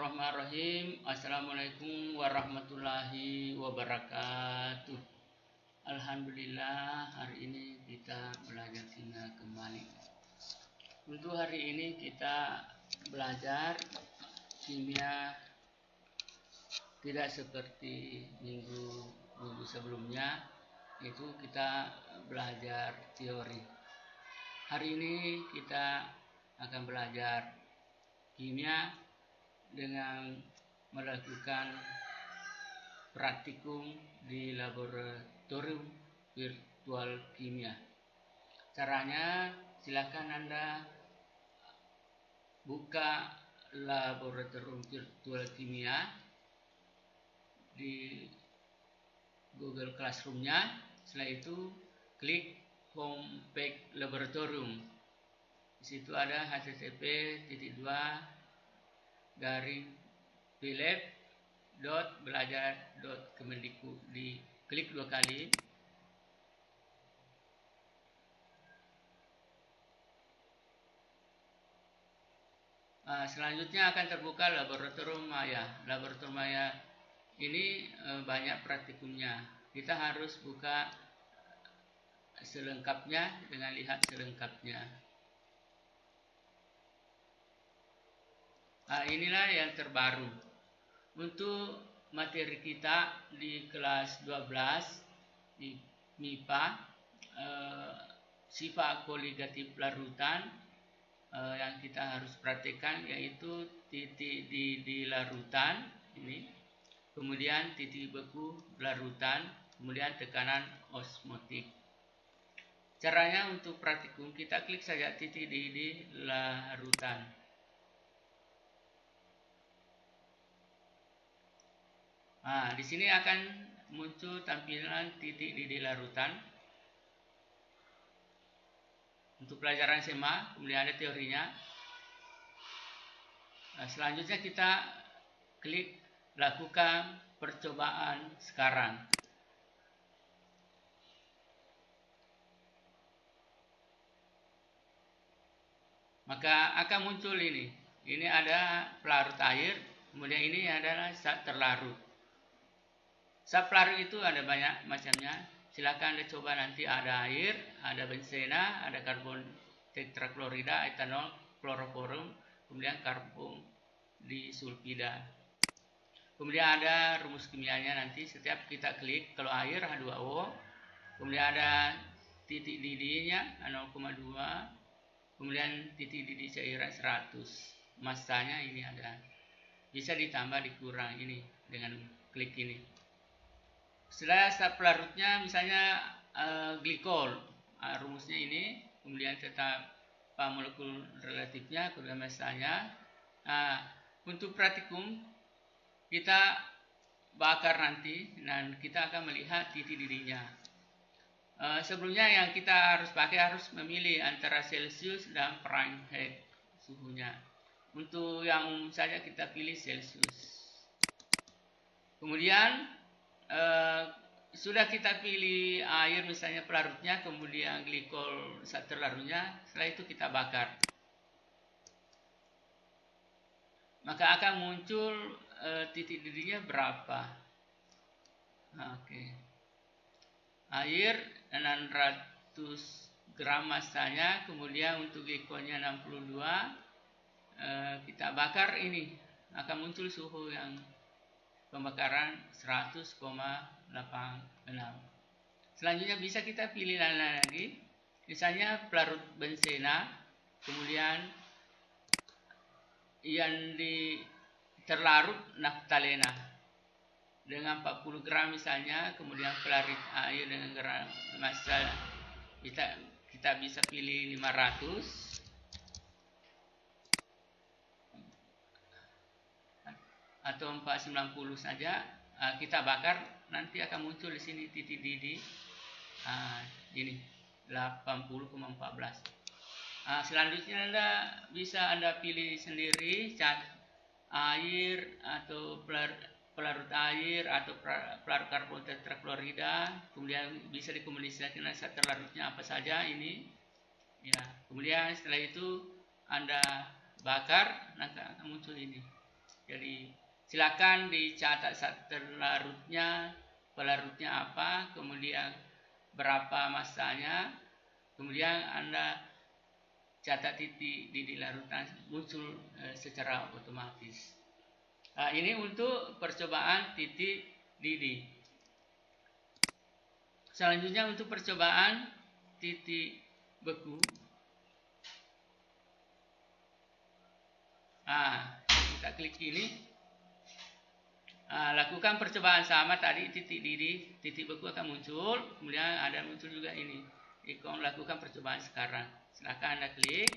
Bismillahirrahmanirrahim. Assalamualaikum warahmatullahi wabarakatuh. Alhamdulillah, hari ini kita belajar kimia kembali. Untuk hari ini kita belajar kimia tidak seperti minggu sebelumnya, itu kita belajar teori. Hari ini kita akan belajar kimia dengan melakukan praktikum di laboratorium virtual kimia. Caranya, silakan Anda buka laboratorium virtual kimia di Google Classroom-nya. Setelah itu klik homepage laboratorium. Di situ ada http://pilab.belajar.kemendikbud. Diklik 2 kali. Selanjutnya akan terbuka laboratorium Maya. Laboratorium Maya ini banyak praktikumnya. Kita harus buka selengkapnya dengan lihat selengkapnya. Inilah yang terbaru. Untuk materi kita di kelas 12 di MIPA, sifat koligatif larutan, yang kita harus perhatikan yaitu titik di larutan ini, kemudian titik beku larutan, kemudian tekanan osmotik. Caranya untuk praktikum, kita klik saja titik di larutan. Di sini akan muncul tampilan titik di larutan. Untuk pelajaran SMA, kemudian ada teorinya. Selanjutnya kita klik lakukan percobaan sekarang. Maka akan muncul ini. Ini ada pelarut air, kemudian ini adalah zat terlarut. Zat pelarut itu ada banyak macamnya. Silakan Anda coba nanti, ada air, ada benzena, ada karbon tetraklorida, etanol, kloroform, kemudian karbon disulfida. Kemudian ada rumus kimianya nanti setiap kita klik. Kalau air H2O, kemudian ada titik didihnya 0,2, kemudian titik didih cairan 100. Masanya ini ada. Bisa ditambah dikurang ini dengan klik ini. Setelah zat pelarutnya misalnya glikol, rumusnya ini, kemudian tetap molekul relatifnya, kemudian masanya. Untuk praktikum kita bakar nanti dan kita akan melihat titik didihnya. Sebelumnya yang kita harus memilih antara Celsius dan Fahrenheit suhunya. Untuk yang umum saja kita pilih Celsius. Kemudian sudah kita pilih air misalnya pelarutnya, kemudian glikol zat terlarutnya. Setelah itu kita bakar, maka akan muncul titik didihnya berapa. Air 600 gram masanya, kemudian untuk glikolnya 62. Kita bakar, ini akan muncul suhu yang pembakaran 100,86. Selanjutnya bisa kita pilih lagi, misalnya pelarut benzena, kemudian yang terlarut naftalena dengan 40 gram misalnya, kemudian pelarut air dengan gram massa kita bisa pilih 500 atau 490 saja. Kita bakar, nanti akan muncul di sini titik didih ini 80,14. Selanjutnya bisa Anda pilih sendiri cat air atau pelarut air atau pelarut karbon tetraklorida, kemudian bisa dikombinasikan dengan zat terlarutnya apa saja ini. Kemudian setelah itu Anda bakar, maka akan muncul ini. Jadi silakan dicatat saat terlarutnya, pelarutnya apa, kemudian berapa masanya, kemudian Anda catat titik didih larutan muncul secara otomatis. Nah, ini untuk percobaan titik didih. Selanjutnya untuk percobaan titik beku. Nah, kita klik ini. Lakukan percobaan sama tadi, titik didih, titik beku akan muncul, kemudian ada muncul juga ini ikon lakukan percobaan sekarang. Silakan Anda klik.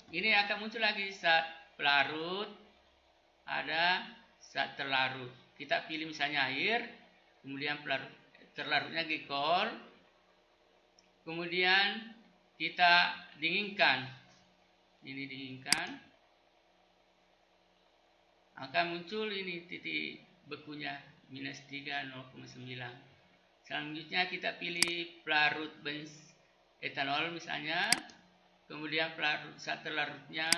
Ini akan muncul lagi saat pelarut, ada saat terlarut. Kita pilih misalnya air, kemudian terlarutnya glikol, kemudian kita dinginkan. Ini dinginkan, akan muncul ini titik bekunya minus 3, 0,9. Selanjutnya kita pilih pelarut etanol misalnya, kemudian pelarut saat terlarutnya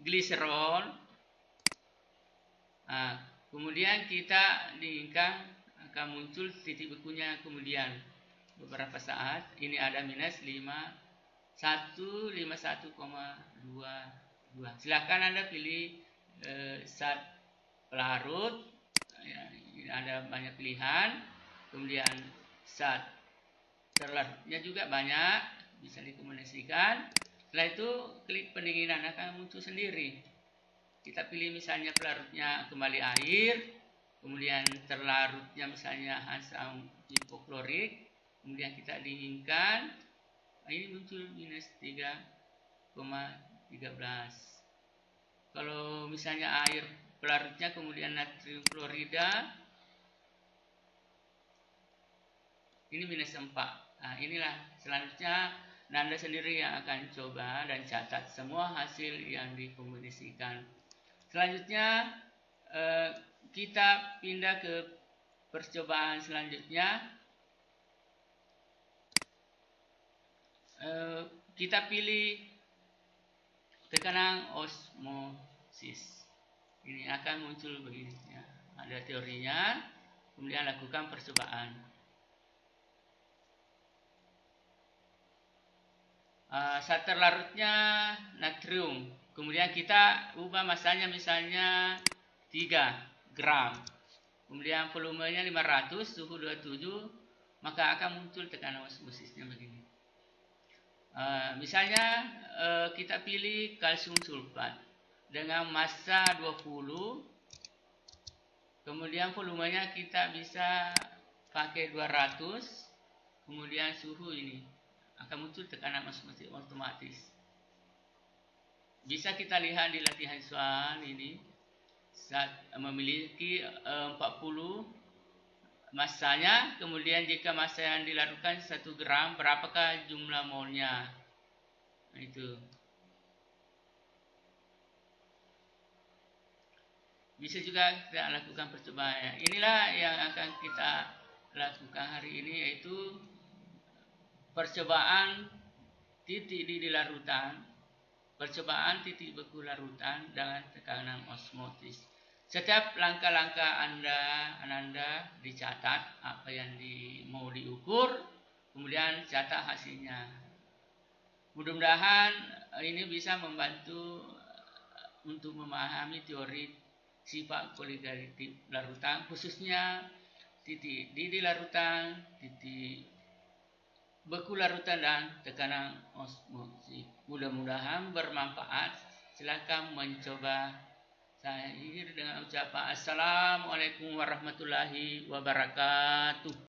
gliserol. Kemudian kita dinginkan, akan muncul titik bekunya kemudian beberapa saat. Ini ada minus 151,22. Silakan Anda pilih saat pelarut, ya, ada banyak pilihan. Kemudian saat terlarutnya juga banyak, bisa dikombinasikan. Setelah itu klik pendinginan, akan muncul sendiri. Kita pilih misalnya pelarutnya kembali air, kemudian terlarutnya misalnya asam hipoklorik, kemudian kita dinginkan. Ini muncul minus 3,13. Kalau misalnya air pelarutnya kemudian natrium klorida, ini minus 4. Nah, inilah selanjutnya Anda sendiri yang akan coba dan catat semua hasil yang dikombinasikan. Selanjutnya kita pindah ke percobaan selanjutnya. Kita pilih tekanan osmosis. Ini akan muncul begini ya. Ada teorinya, kemudian lakukan percobaan. Saat terlarutnya natrium, kemudian kita ubah masanya misalnya 3 gram, kemudian volumenya 500, suhu 27, maka akan muncul tekanan osmosisnya begini. Misalnya kita pilih kalsium sulfat dengan massa 20, kemudian volumenya kita bisa pakai 200, kemudian suhu ini akan muncul tekanan osmosis otomatis. Bisa kita lihat di latihan soal ini, saat memiliki 40 masanya, kemudian jika massa yang dilarutkan 1 gram, berapakah jumlah molnya? Nah, itu bisa juga kita lakukan percobaan. Inilah yang akan kita lakukan hari ini, yaitu percobaan titik didih larutan, percobaan titik beku larutan dengan tekanan osmosis. Setiap langkah-langkah Anda dicatat apa yang mau diukur, kemudian catat hasilnya. Mudah-mudahan ini bisa membantu untuk memahami teori sifat koligatif larutan, khususnya titik didih larutan, titik beku larutan dan tekanan osmosis. Mudah-mudahan bermanfaat. Silakan mencoba. Saya akhiri dengan ucapan Assalamualaikum warahmatullahi wabarakatuh.